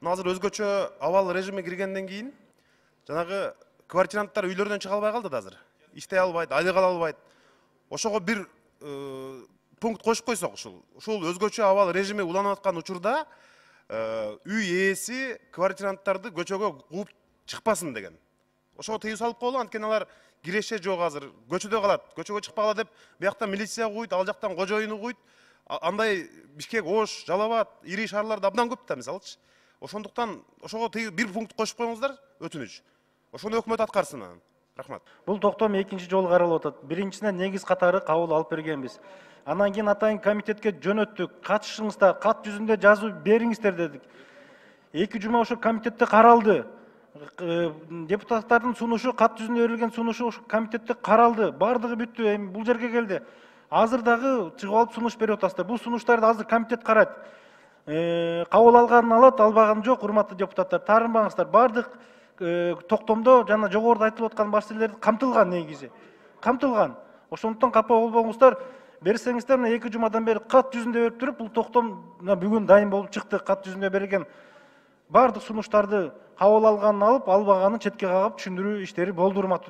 азыр өзгөчө абал режиме киргенден кийин жанагы квартиранттар үйлөрүнөн чыга албай калды да азыр. Иштей албайт, айлык ала албайт. Ошого бир пункт кошуп койсок, ушул өзгөчө абал режиме уланып аткан учурда үй ээси квартиранттарды көчөгө кууп чыкпасын деген. Ошого тыюу салып коелу, анткени алар киреше жок азыр. Көчөдө калат. Көчөгө чыкпагыла деп, биякта милиция куйт, ал жактан кожоюну куйт. Андай Бишкек, Ош, Жалал Абад, ири шаарларда абдан көп да мисалычы. Ошондуктан ошого бир пункт кошуп коюңуздар, өтүнүч. Ошону өкмөт аткарсын анан. Рахмат. Бул токтом экинчи жолу каралып атат. Биринчисине негиз катары кабыл алып бергенбиз. Анан кийин атайын комитетке жөнөттүк. Катышыңыздар, кат жүзүндө жазуу бериңиздер дедик. 2 жума ошо комитетте каралды. Депутаттардын сунушу, кат жүзүндө берилген сунушу ошо комитетте каралды. Бардыгы бүттү, эми бул жерге келди. Азыр дагы чыгып алып сунуш берип атасыздар. Бул сунуштарды азыр комитет карайт. Кабыл алганын алат, албаганы жок, урматтуу депутаттар. Таарынбаңыздар. Бардык токтомдо жана жогоруда айтылып аткан маселелер камтылган негизи. Камтылган. Ошондуктан капа болбоңуздар. Берсеңиздер, мына 2 жумадан бери кат жүзүндө берип туруп, бул токтом бүгүн дайын болуп чыкты. Кат жүзүндө берилген бардык сунуштарды кабыл алганын алып, албаганын четке кагып түшүндүрүү иштери болду, урматтуу